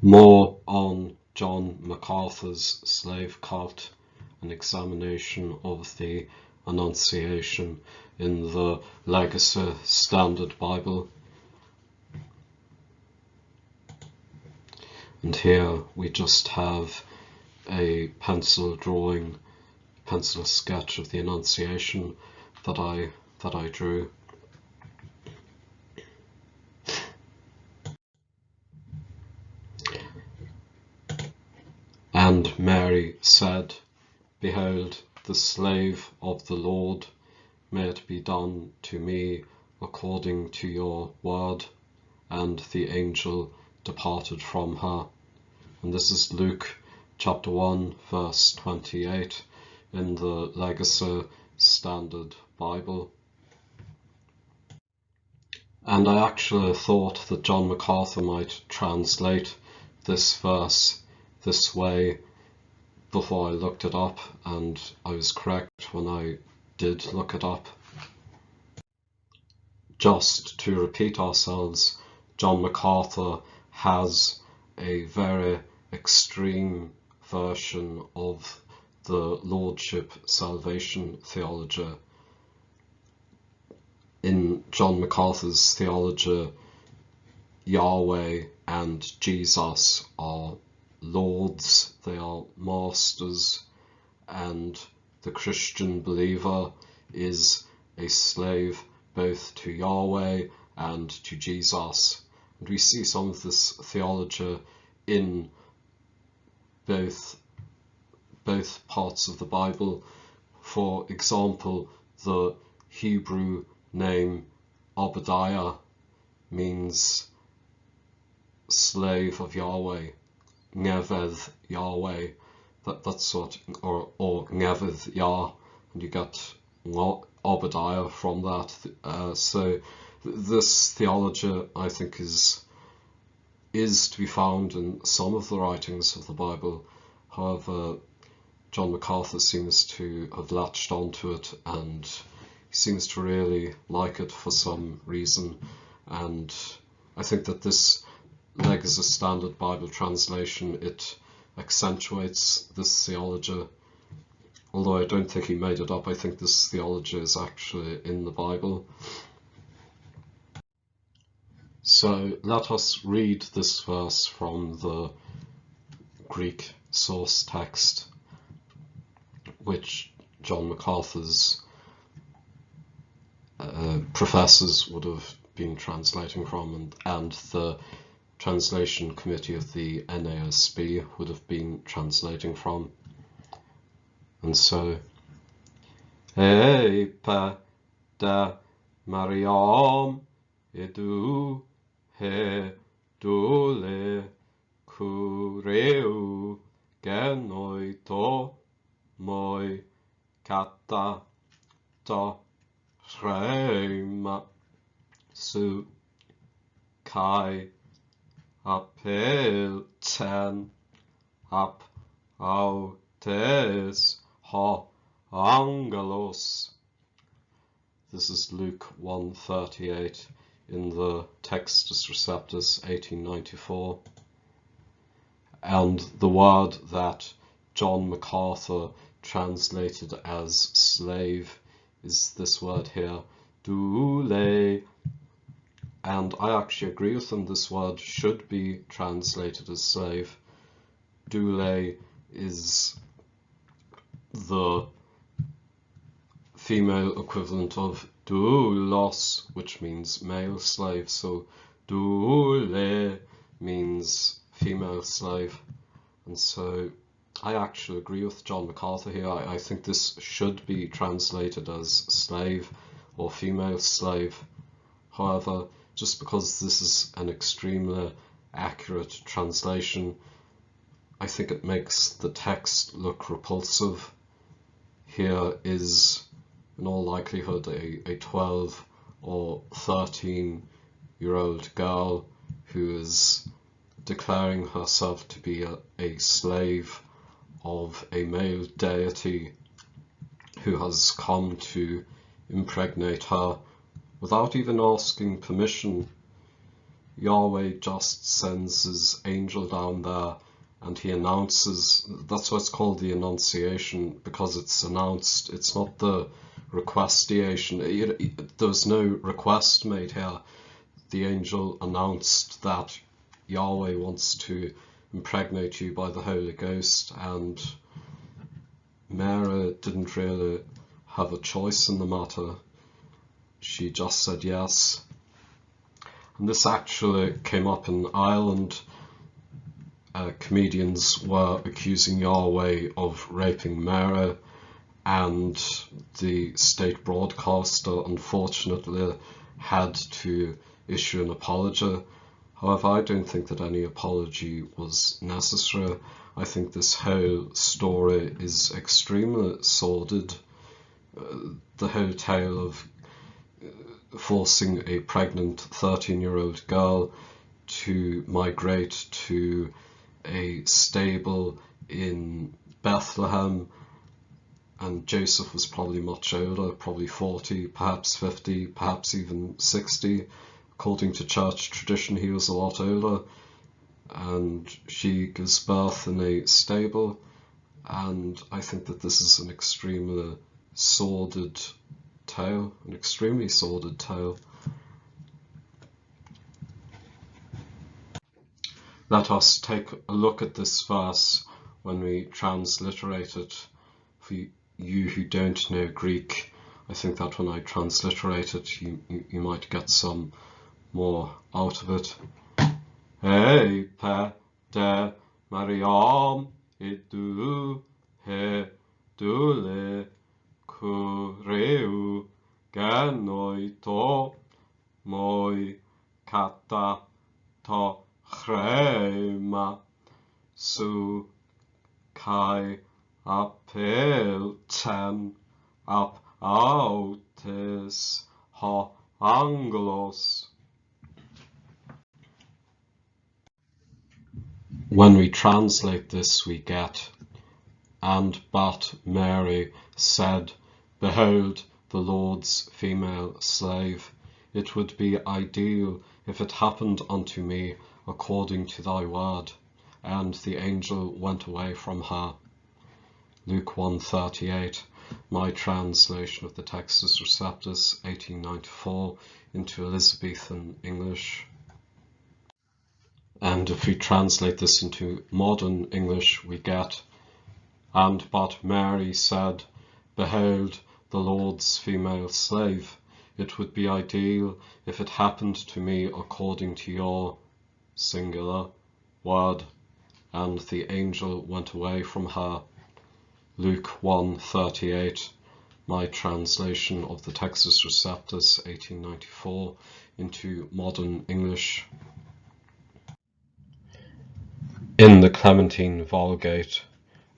More on John Macarthur's slave cult, an examination of the Annunciation in the Legacy Standard Bible. And here we just have a pencil sketch of the Annunciation that I drew. And Mary said, Behold, the slave of the Lord, may it be done to me according to your word. And the angel departed from her. And this is Luke chapter 1 verse 28 in the Legacy Standard Bible. And I actually thought that John Macarthur might translate this verse this way before I looked it up, and I was correct when I did look it up. Just to repeat ourselves, John Macarthur has a very extreme version of the Lordship-Salvation theology. In John Macarthur's theology, Yahweh and Jesus are lords, they are masters, and the Christian believer is a slave both to Yahweh and to Jesus. And we see some of this theology in both parts of the Bible. For example, the Hebrew name Obadiah means slave of Yahweh, Neved Yahweh, that's what, or Neved Yah, and you get Obadiah from that. So this theology, I think, is to be found in some of the writings of the Bible. However, John Macarthur seems to have latched onto it, and he seems to really like it for some reason. And I think that this Legacy Standard Bible translation, it accentuates this theology. Although I don't think he made it up, I think this theology is actually in the Bible. So let us read this verse from the Greek source text, which John Macarthur's professors would have been translating from, and the translation committee of the NASB would have been translating from. And so, Epe de Mariam edu he dule kureu genoito moi kata ta Rema su kai apelten ap autes ha angelos. This is Luke 1:38 in the Textus Receptus 1894. And the word that John Macarthur translated as slave is this word here, doule. And I actually agree with him, this word should be translated as slave. Doule is the female equivalent of doulos, which means male slave. So doule means female slave. And so I actually agree with John Macarthur here. I think this should be translated as slave or female slave. However, just because this is an extremely accurate translation, I think it makes the text look repulsive. Here is, in all likelihood, a 12 or 13-year-old girl who is declaring herself to be a slave of a male deity who has come to impregnate her without even asking permission. Yahweh just sends his angel down there and he announces. That's why it's called the Annunciation, because it's announced. It's not the requestation. There's no request made here. The angel announced that Yahweh wants to impregnate you by the Holy Ghost, and Mary didn't really have a choice in the matter. She just said yes. And this actually came up in Ireland. Comedians were accusing Yahweh of raping Mary, and the state broadcaster unfortunately had to issue an apology. However, I don't think that any apology was necessary. I think this whole story is extremely sordid. The whole tale of forcing a pregnant 13-year-old girl to migrate to a stable in Bethlehem, and Joseph was probably much older, probably 40, perhaps 50, perhaps even 60. According to church tradition, he was a lot older, and she gives birth in a stable. And I think that this is an extremely sordid tale, an extremely sordid tale. Let us take a look at this verse when we transliterate it. For you who don't know Greek, I think that when I transliterate it, you might get some more out of it. Hey pe de Mariam idu he dule kureu genoito moi kata to chrema su kai apelten ap autes ha anglos. When we translate this, we get, and but Mary said, behold, the Lord's female slave. It would be ideal if it happened unto me according to thy word. And the angel went away from her. Luke 1:38, my translation of the Textus Receptus, 1894, into Elizabethan English. And if we translate this into modern English, we get, and but Mary said, behold, the Lord's female slave. It would be ideal if it happened to me according to your, singular, word. And the angel went away from her. Luke 1:38, my translation of the Textus Receptus, 1894, into modern English. In the Clementine Vulgate,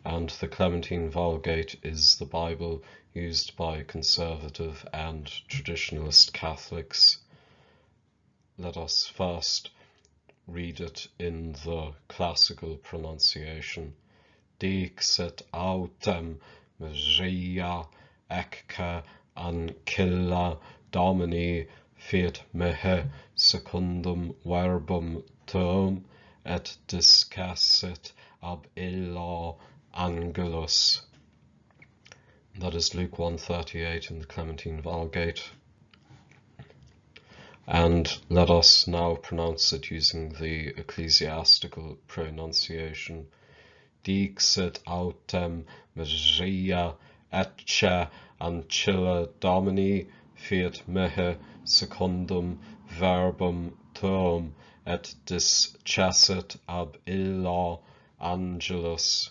and the Clementine Vulgate is the Bible used by conservative and traditionalist Catholics. Let us first read it in the classical pronunciation. Dixit autem Maria ecce ancilla Domini fiat mehe secundum verbum tuum, et discassit ab illa angelus. That is Luke 1:38 in the Clementine Vulgate. And let us now pronounce it using the ecclesiastical pronunciation. Dixit autem Maria ecce ancilla Domini fiat mehe secundum verbum tuum, et discessit ab illa angelus.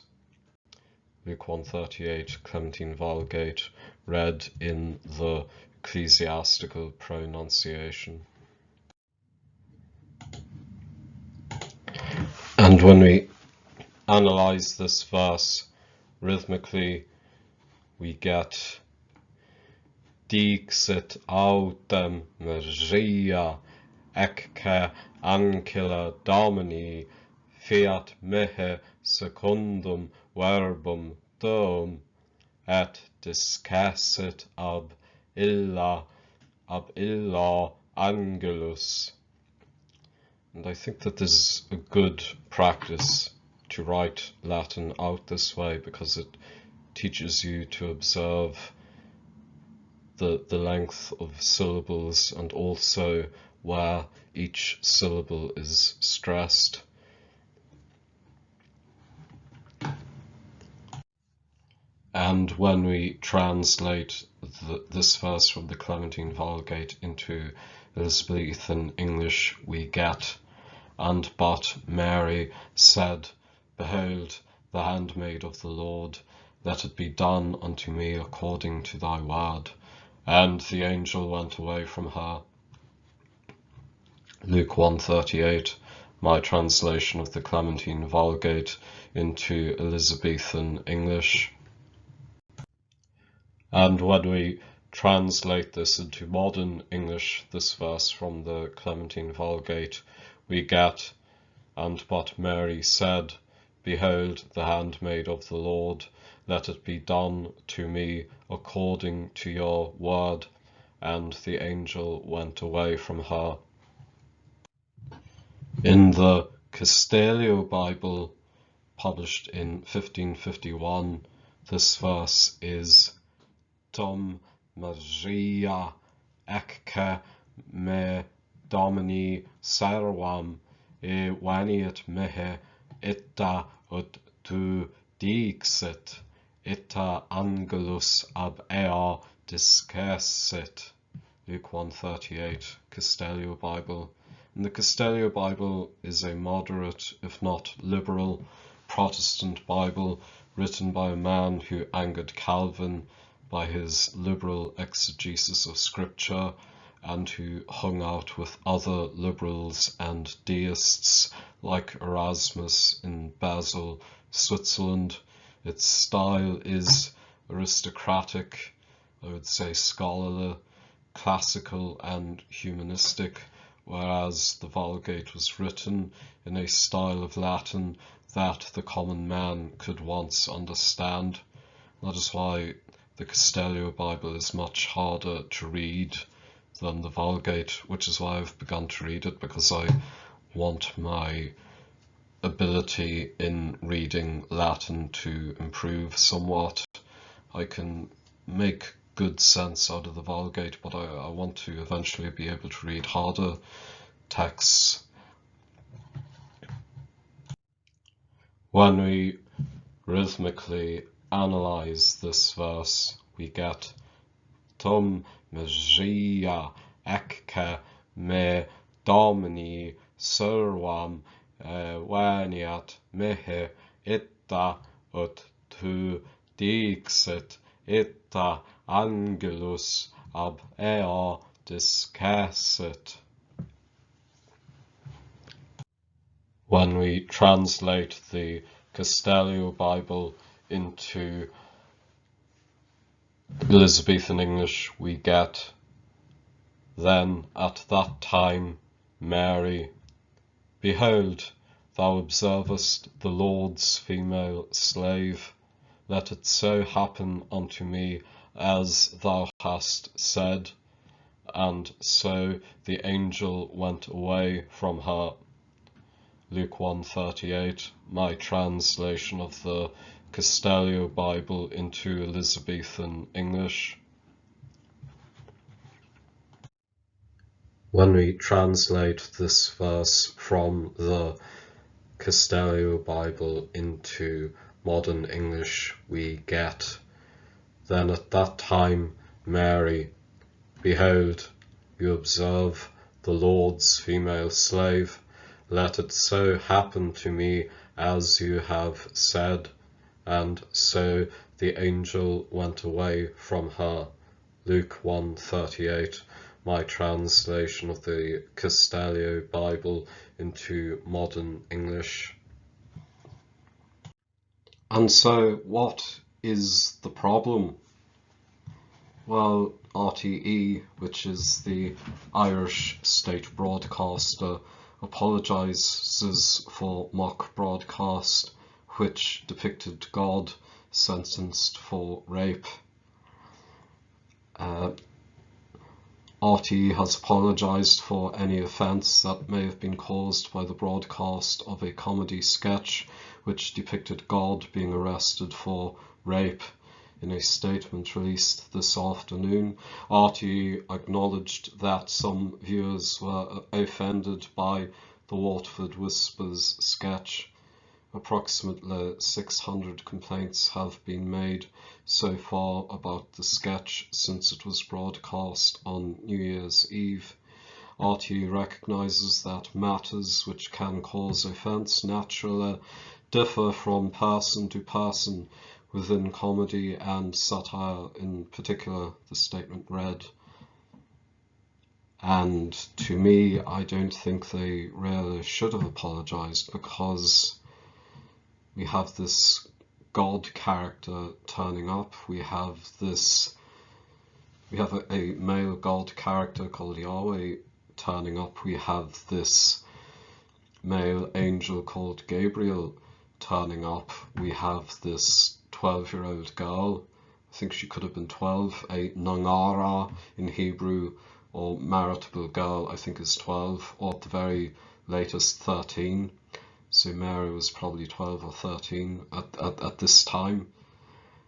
Luke 1:38, Clementine Vulgate, read in the ecclesiastical pronunciation. And when we analyze this verse rhythmically, we get Dixit autem Maria ecce ancilla Domini fiat mehe secundum verbum tuum, et discessit ab illa angelus. And I think that this is a good practice to write Latin out this way, because it teaches you to observe the length of syllables and also where each syllable is stressed. And when we translate this verse from the Clementine Vulgate into Elizabethan English, we get, "And but Mary said, Behold, the handmaid of the Lord, let it be done unto me according to thy word. And the angel went away from her." Luke 1:38, my translation of the Clementine Vulgate into Elizabethan English. And when we translate this into modern English, this verse from the Clementine Vulgate, we get, "And but Mary said, Behold, the handmaid of the Lord, let it be done to me according to your word. And the angel went away from her." In the Castellio Bible, published in 1551, this verse is, "Tom Maria ecce me domini servam veniet mehe ita ut tu dixit ita angelus ab ea discessit." Luke 1:38, Castellio Bible. And the Castellio Bible is a moderate, if not liberal, Protestant Bible written by a man who angered Calvin by his liberal exegesis of Scripture, and who hung out with other liberals and deists like Erasmus in Basel, Switzerland. Its style is aristocratic, I would say scholarly, classical and humanistic, whereas the Vulgate was written in a style of Latin that the common man could once understand. That is why the Castellio Bible is much harder to read than the Vulgate, which is why I've begun to read it, because I want my ability in reading Latin to improve somewhat. I can make good sense out of the Vulgate, but I want to eventually be able to read harder texts. When we rhythmically analyze this verse, we get, "Tom Maria ecce me domini servam veniat mehe ita ut tu dixit ita angelus ab ea discessit." When we translate the Castellio Bible into Elizabethan English, we get, "Then at that time Mary, behold, thou observest the Lord's female slave, let it so happen unto me as thou hast said. And so the angel went away from her." Luke 1:38, my translation of the Castellio Bible into Elizabethan English. When we translate this verse from the Castellio Bible into modern English, we get, "Then at that time Mary, behold, you observe the Lord's female slave, let it so happen to me as you have said. And so the angel went away from her." Luke 1:38, my translation of the Castellio Bible into modern English. And so what is the problem? Well, RTE, which is the Irish state broadcaster, apologises for mock broadcast which depicted God sentenced for rape. RTE has apologised for any offence that may have been caused by the broadcast of a comedy sketch which depicted God being arrested for rape. In a statement released this afternoon, RTE acknowledged that some viewers were offended by the Waterford Whispers sketch. Approximately 600 complaints have been made so far about the sketch since it was broadcast on New Year's Eve. RTE recognises that matters which can cause offence naturally differ from person to person within comedy and satire in particular, the statement read. And to me, I don't think they really should have apologised, because we have this God character turning up. We have a male God character called Yahweh turning up. We have this male angel called Gabriel turning up. We have this 12-year-old girl, I think she could have been 12, a Nangara in Hebrew, or marriageable girl, I think is 12, or at the very latest 13. So Mary was probably 12 or 13 at this time.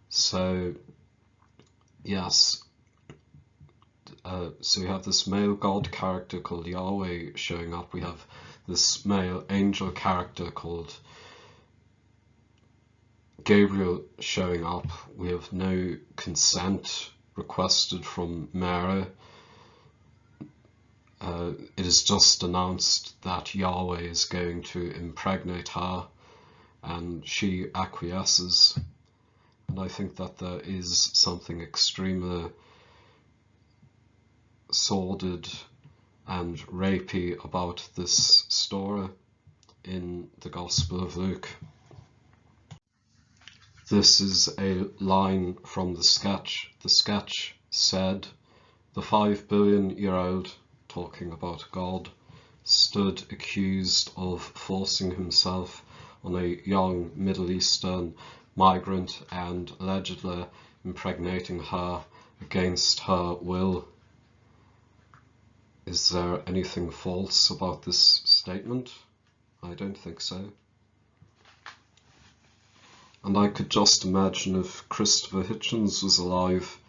So yes, so we have this male God character called Yahweh showing up. We have this male angel character called Gabriel showing up. We have no consent requested from Mary. It is just announced that Yahweh is going to impregnate her, and she acquiesces. And I think that there is something extremely sordid and rapey about this story in the Gospel of Luke. This is a line from the sketch. The sketch said, "The 5 billion-year-old," talking about God, "stood accused of forcing himself on a young Middle Eastern migrant and allegedly impregnating her against her will." Is there anything false about this statement? I don't think so. And I could just imagine if Christopher Hitchens was alive,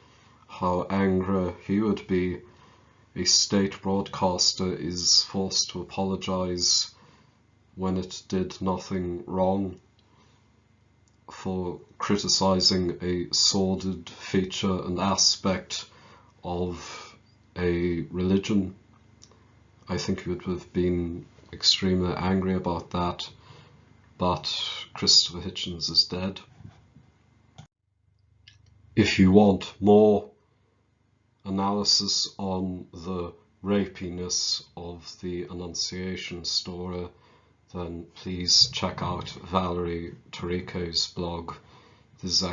how angry he would be. A state broadcaster is forced to apologise when it did nothing wrong for criticising a sordid feature and aspect of a religion. I think he would have been extremely angry about that, but Christopher Hitchens is dead. If you want more analysis on the rapiness of the Annunciation story, then please check out Valerie Tarieco's blog. This is an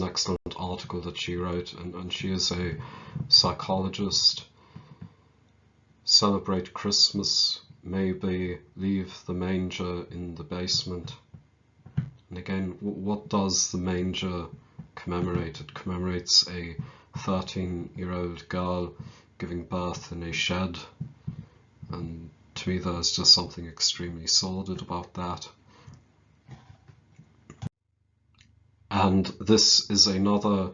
excellent article that she wrote, and she is a psychologist. Celebrate Christmas, maybe leave the manger in the basement. And again, what does the manger commemorate? It commemorates a 13-year-old girl giving birth in a shed, and to me there's just something extremely sordid about that. And this is another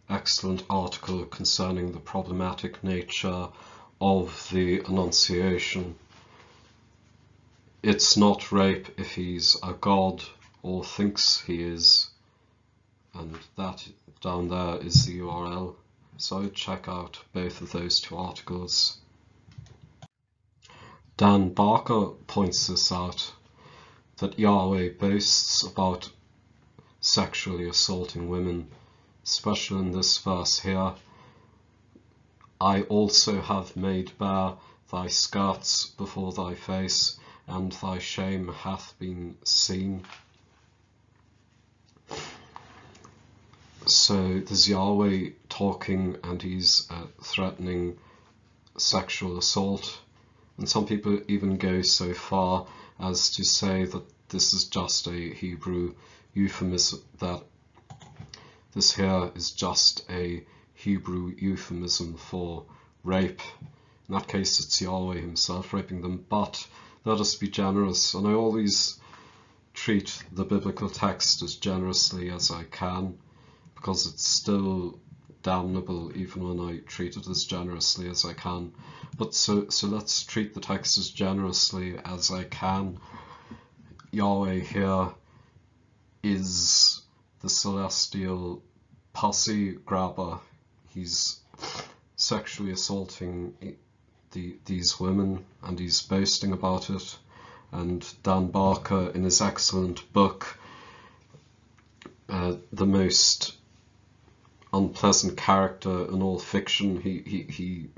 excellent article concerning the problematic nature of the Annunciation. It's not rape if he's a god or thinks he is, and that down there is the URL, so check out both of those two articles. Dan Barker points this out, that Yahweh boasts about sexually assaulting women, especially in this verse here. "I also have made bare thy skirts before thy face, and thy shame hath been seen." So there's Yahweh talking, and he's threatening sexual assault. And some people even go so far as to say that this is just a Hebrew euphemism, that this here is just a Hebrew euphemism for rape. In that case, it's Yahweh himself raping them, but let us be generous, and I always treat the biblical text as generously as I can, because it's still damnable even when I treat it as generously as I can. But so let's treat the text as generously as I can. Yahweh here is the celestial pussy grabber. He's sexually assaulting these women, and he's boasting about it. And Dan Barker, in his excellent book, The Most Unpleasant Character in All Fiction, he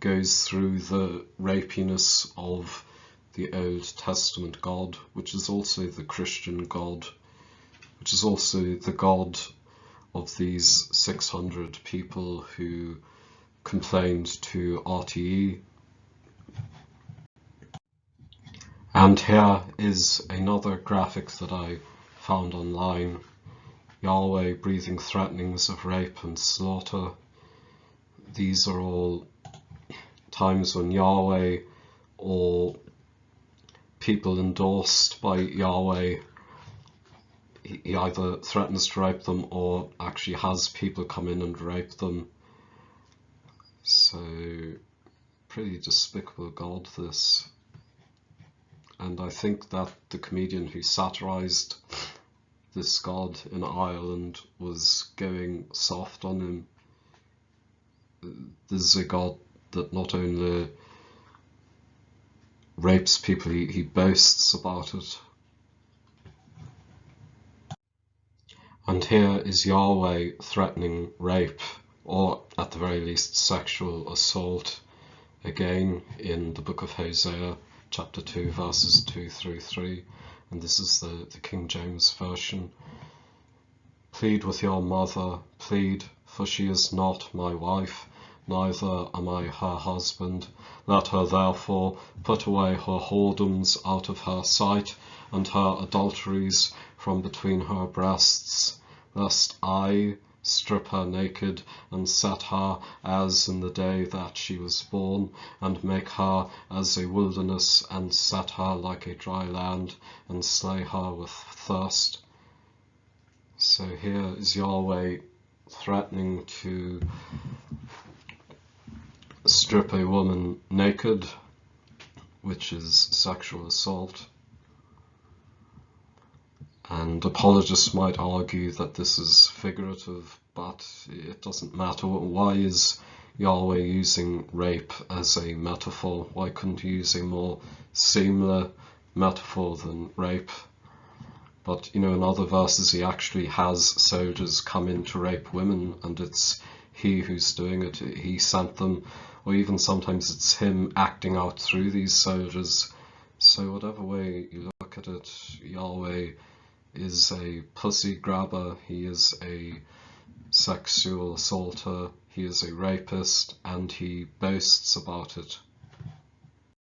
goes through the rapiness of the Old Testament God, which is also the Christian God, which is also the God of these 600 people who complained to RTE. And here is another graphic that I found online. Yahweh breathing threatenings of rape and slaughter. These are all times when Yahweh or people endorsed by Yahweh, he either threatens to rape them or actually has people come in and rape them. So, pretty despicable God, this. And I think that the comedian who satirised this God in Ireland was going soft on him. This is a God that not only rapes people, he boasts about it. And here is Yahweh threatening rape, or at the very least sexual assault, again in the book of Hosea, chapter 2, verses 2 through 3, and this is the King James Version. Plead with your mother, plead, for she is not my wife, neither am I her husband. Let her therefore put away her whoredoms out of her sight, and her adulteries from between her breasts, lest I strip her naked, and set her as in the day that she was born, and make her as a wilderness, and set her like a dry land, and slay her with thirst. So here is Yahweh threatening to strip a woman naked, which is sexual assault. And apologists might argue that this is figurative, but it doesn't matter. Why is Yahweh using rape as a metaphor? Why couldn't he use a more similar metaphor than rape? But, you know, in other verses he actually has soldiers come in to rape women, and it's he who's doing it. He sent them, or even sometimes it's him acting out through these soldiers. So whatever way you look at it, Yahweh is a pussy grabber, he is a sexual assaulter, he is a rapist, and he boasts about it.